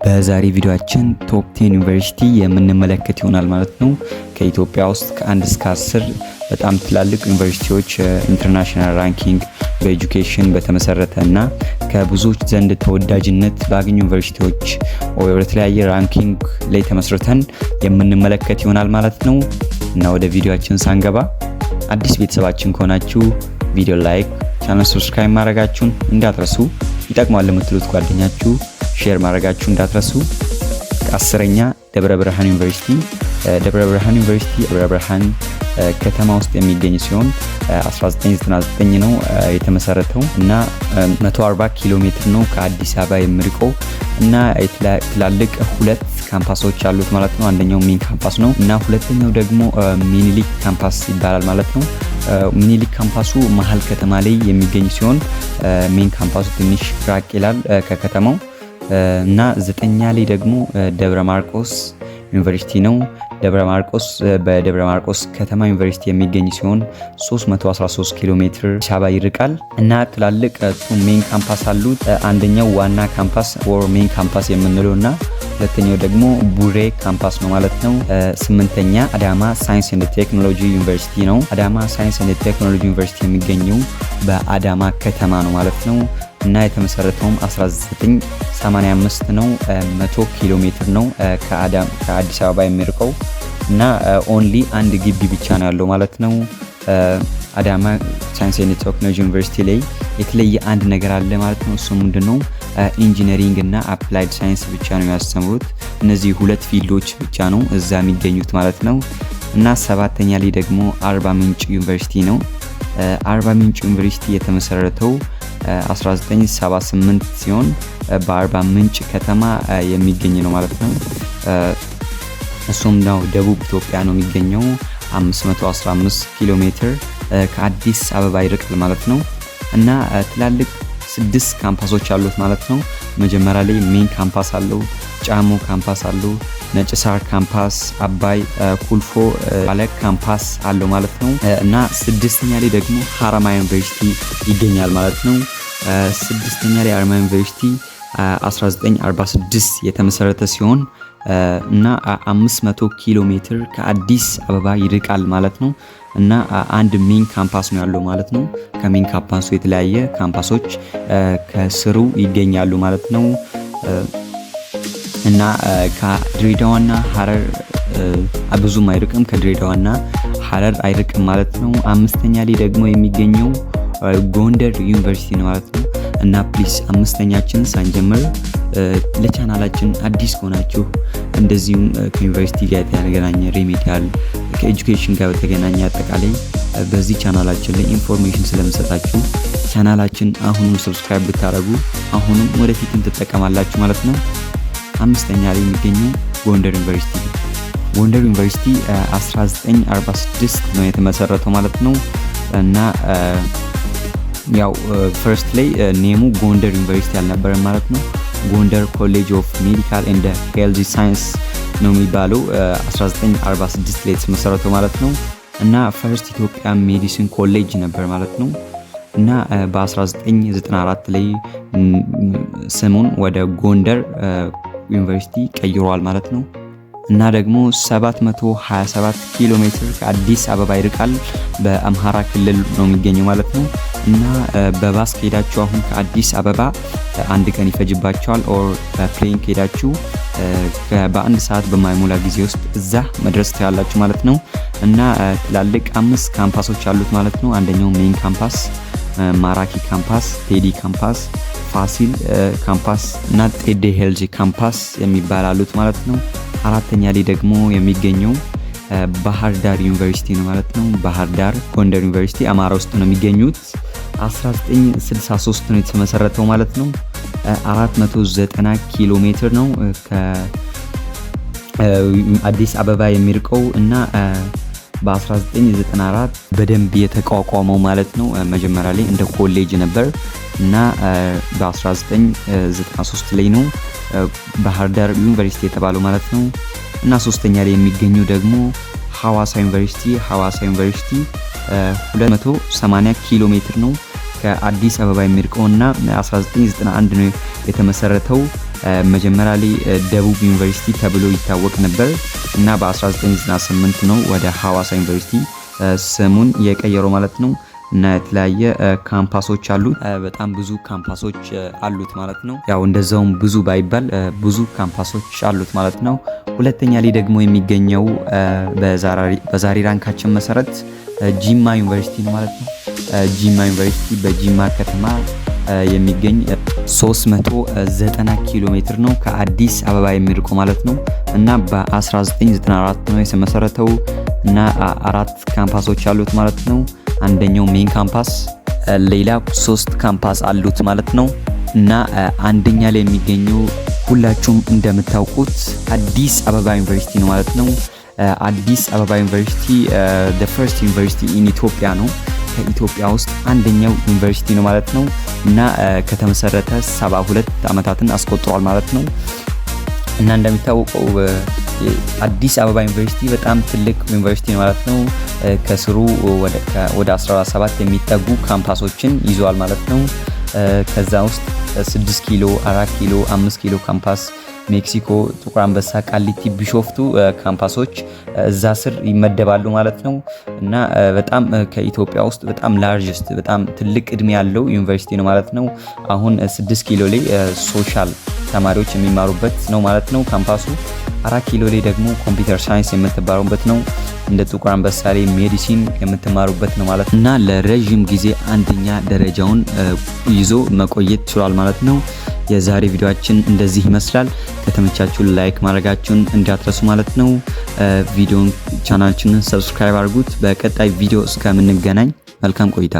በዛሬ ቪዲዮአችን ቶፕ 10 ዩኒቨርሲቲ የምንመለከት ይሆናል ማለት ነው። ከኢትዮጵያ ውስጥ ከ1 እስከ 10 በጣም ትላልቅ ዩኒቨርሲቲዎች ኢንተርናሽናል ራንኪንግ በኤጁኬሽን በተመሰረተ እና ከብዙዎች ዘንድ ተወዳጅነት ባገኙ ዩኒቨርሲቲዎች ወደ ተለያየ ራንኪንግ ላይ ተመስርተን የምንመለከት ይሆናል ማለት ነው። እና ወደ ቪዲዮአችን ሳንገባ አዲስ ቤተሰባችን ከሆናችሁ ቪዲዮ ላይክ፣ ቻናል ሰብስክራይብ ማድረጋችሁን እንዳትረሱ። ይጠቅማል ለምትሉት ጓደኛችሁ ሼር ማድረጋችሁ እንዳትረሱ። አስረኛ ደብረ ብርሃን ዩኒቨርሲቲ። ደብረ ብርሃን ዩኒቨርሲቲ ደብረ ብርሃን ከተማ ውስጥ የሚገኝ ሲሆን 1999 ነው የተመሰረተው እና 140 ኪሎ ሜትር ነው ከአዲስ አበባ የሚርቀው እና ትላልቅ ሁለት ካምፓሶች አሉት ማለት ነው። አንደኛው ሜን ካምፓስ ነው እና ሁለተኛው ደግሞ ሚኒሊክ ካምፓስ ይባላል ማለት ነው። ሚኒሊክ ካምፓሱ መሀል ከተማ ላይ የሚገኝ ሲሆን ሜን ካምፓሱ ትንሽ ራቅ ይላል ከከተማው እና ዘጠኛ ላይ ደግሞ ደብረ ማርቆስ ዩኒቨርሲቲ ነው። ደብረ ማርቆስ በደብረ ማርቆስ ከተማ ዩኒቨርሲቲ የሚገኝ ሲሆን 313 ኪሎ ሜትር ሻባ ይርቃል እና ትላልቅ ሜን ካምፓስ አሉት። አንደኛው ዋና ካምፓስ ኦር ሜን ካምፓስ የምንለው እና ሁለተኛው ደግሞ ቡሬ ካምፓስ ነው ማለት ነው። ስምንተኛ አዳማ ሳይንስ ኤንድ ቴክኖሎጂ ዩኒቨርሲቲ ነው። አዳማ ሳይንስ ኤንድ ቴክኖሎጂ ዩኒቨርሲቲ የሚገኘው በአዳማ ከተማ ነው ማለት ነው እና የተመሰረተውም 1985 ነው። 100 ኪሎ ሜትር ነው ከአዲስ አበባ የሚርቀው እና ኦንሊ አንድ ግቢ ብቻ ነው ያለው ማለት ነው። አዳማ ሳይንስ ኤንድ ቴክኖሎጂ ዩኒቨርሲቲ ላይ የተለየ አንድ ነገር አለ ማለት ነው። እሱ ምንድነው? ኢንጂነሪንግ እና አፕላይድ ሳይንስ ብቻ ነው ያስተምሩት። እነዚህ ሁለት ፊልዶች ብቻ ነው እዛ የሚገኙት ማለት ነው። እና ሰባተኛ ላይ ደግሞ አርባ ምንጭ ዩኒቨርሲቲ ነው። አርባ ምንጭ ዩኒቨርሲቲ የተመሰረተው 1978 ሲሆን በአርባ ምንጭ ከተማ የሚገኝ ነው ማለት ነው። እሱም ነው ደቡብ ኢትዮጵያ ነው የሚገኘው። 515 ኪሎ ሜትር ከአዲስ አበባ ይርቃል ማለት ነው እና ትላልቅ 6 ካምፓሶች አሉት ማለት ነው። መጀመሪያ ላይ ሜን ካምፓስ አለው፣ ጫሞ ካምፓስ አለው፣ ነጭ ሳር ካምፓስ፣ አባይ ኩልፎ ባለ ካምፓስ አለው ማለት ነው እና ስድስተኛ ላይ ደግሞ ሀረማያ ዩኒቨርሲቲ ይገኛል ማለት ነው። ስድስተኛ ላይ ሀረማያ ዩኒቨርሲቲ 1946 የተመሰረተ ሲሆን እና 500 ኪሎ ሜትር ከአዲስ አበባ ይርቃል ማለት ነው እና አንድ ሜን ካምፓስ ነው ያለው ማለት ነው። ከሜን ካምፓሱ የተለያየ ካምፓሶች ከስሩ ይገኛሉ ማለት ነው እና ከድሬዳዋና ሐረር ብዙም አይርቅም። ከድሬዳዋና ሐረር አይርቅም ማለት ነው። አምስተኛ ላይ ደግሞ የሚገኘው ጎንደር ዩኒቨርሲቲ ነው ማለት ነው እና ፕሊስ አምስተኛችን ሳንጀምር ለቻናላችን አዲስ ከሆናችሁ እንደዚሁም ከዩኒቨርሲቲ ጋር የተገናኘ ሪሜዲያል ከኤጁኬሽን ጋር በተገናኘ አጠቃላይ በዚህ ቻናላችን ላይ ኢንፎርሜሽን ስለምሰጣችሁ ቻናላችን አሁንም ሰብስክራይብ ብታደርጉ አሁንም ወደፊትም ትጠቀማላችሁ ማለት ነው። አምስተኛ ላይ የሚገኘው ጎንደር ዩኒቨርሲቲ። ጎንደር ዩኒቨርሲቲ 1946 ነው የተመሰረተው ማለት ነው እና ያው ፈርስት ላይ ኔሙ ጎንደር ዩኒቨርሲቲ አልነበረም ማለት ነው። ጎንደር ኮሌጅ ኦፍ ሜዲካል ኤንድ ሄልዝ ሳይንስ ነው የሚባለው 1946 ላይ የተመሰረተው ማለት ነው እና ፈርስት ኢትዮጵያ ሜዲሲን ኮሌጅ ነበር ማለት ነው እና በ1994 ላይ ስሙን ወደ ጎንደር ዩኒቨርሲቲ ቀይሯል ማለት ነው እና ደግሞ 727 ኪሎ ሜትር ከአዲስ አበባ ይርቃል። በአምሃራ ክልል ነው የሚገኘው ማለት ነው እና በባስ ከሄዳችሁ አሁን ከአዲስ አበባ አንድ ቀን ይፈጅባችኋል። ኦር በፕሌን ከሄዳችሁ በአንድ ሰዓት በማይሞላ ጊዜ ውስጥ እዛ መድረስ ትችላላችሁ ማለት ነው እና ትላልቅ 5 ካምፓሶች አሉት ማለት ነው። አንደኛው ሜን ካምፓስ፣ ማራኪ ካምፓስ፣ ቴዲ ካምፓስ፣ ፋሲል ካምፓስ እና ጤዴ ሄልዚ ካምፓስ የሚባል አሉት ማለት ነው። አራተኛ ላይ ደግሞ የሚገኘው ባህር ዳር ዩኒቨርሲቲ ነው ማለት ነው። ባህር ዳር ጎንደር ዩኒቨርሲቲ አማራ ውስጥ ነው የሚገኙት። 1963 ነው የተመሰረተው ማለት ነው። 490 ኪሎ ሜትር ነው ከአዲስ አበባ የሚርቀው እና በ1994 በደንብ የተቋቋመው ማለት ነው። መጀመሪያ ላይ እንደ ኮሌጅ ነበር እና በ1993 ላይ ነው ባህር ዳር ዩኒቨርሲቲ የተባለው ማለት ነው እና ሶስተኛ ላይ የሚገኘው ደግሞ ሐዋሳ ዩኒቨርሲቲ። ሐዋሳ ዩኒቨርሲቲ 280 ኪሎ ሜትር ነው ከአዲስ አበባ የሚርቀውና 1991 ነው የተመሰረተው መጀመሪያ ላይ ደቡብ ዩኒቨርሲቲ ተብሎ ይታወቅ ነበር እና በ1998 ነው ወደ ሐዋሳ ዩኒቨርሲቲ ስሙን የቀየረው ማለት ነው። እና የተለያየ ካምፓሶች አሉት። በጣም ብዙ ካምፓሶች አሉት ማለት ነው። ያው እንደዛውም ብዙ ባይባል ብዙ ካምፓሶች አሉት ማለት ነው። ሁለተኛ ላይ ደግሞ የሚገኘው በዛሬ ራንካችን መሰረት ጂማ ዩኒቨርሲቲ ነው ማለት ነው። ጂማ ዩኒቨርሲቲ በጂማ ከተማ የሚገኝ 390 ኪሎ ሜትር ነው ከአዲስ አበባ የሚርቀው ማለት ነው። እና በ1994 ነው የተመሰረተው እና 4 ካምፓሶች አሉት ማለት ነው። አንደኛው ሜን ካምፓስ፣ ሌላ 3 ካምፓስ አሉት ማለት ነው። እና አንደኛ ላይ የሚገኘው ሁላችሁም እንደምታውቁት አዲስ አበባ ዩኒቨርሲቲ ነው ማለት ነው። አዲስ አበባ ዩኒቨርሲቲ the first university in ኢትዮጵያ ነው። ከኢትዮጵያ ውስጥ አንደኛው ዩኒቨርሲቲ ነው ማለት ነው። እና ከተመሰረተ 72 ዓመታትን አስቆጥሯል ማለት ነው። እና እንደሚታወቀው አዲስ አበባ ዩኒቨርሲቲ በጣም ትልቅ ዩኒቨርሲቲ ነው ማለት ነው። ከስሩ ወደ 17 የሚጠጉ ካምፓሶችን ይዟል ማለት ነው። ከዛ ውስጥ 6 ኪሎ፣ 4 ኪሎ፣ 5 ኪሎ ካምፓስ፣ ሜክሲኮ፣ ጥቁር አንበሳ፣ ቃሊቲ፣ ቢሾፍቱ ካምፓሶች እዛ ስር ይመደባሉ ማለት ነው። እና በጣም ከኢትዮጵያ ውስጥ በጣም ላርጅስት በጣም ትልቅ እድሜ ያለው ዩኒቨርሲቲ ነው ማለት ነው። አሁን 6 ኪሎ ላይ ሶሻል ተማሪዎች የሚማሩበት ነው ማለት ነው ካምፓሱ። 4 ኪሎ ላይ ደግሞ ኮምፒውተር ሳይንስ የምትማሩበት ነው። እንደ ጥቁር አንበሳ ላይ ሜዲሲን የምትማሩበት ነው ማለት ነው። እና ለረጅም ጊዜ አንደኛ ደረጃውን ይዞ መቆየት ችሏል ማለት ነው። የዛሬ ቪዲዮአችን እንደዚህ ይመስላል። ከተመቻችሁ ላይክ ማድረጋችሁን እንዳትረሱ ማለት ነው። ቻናላችንን ሰብስክራይብ አድርጉት። በቀጣይ ቪዲዮ እስከምንገናኝ መልካም ቆይታ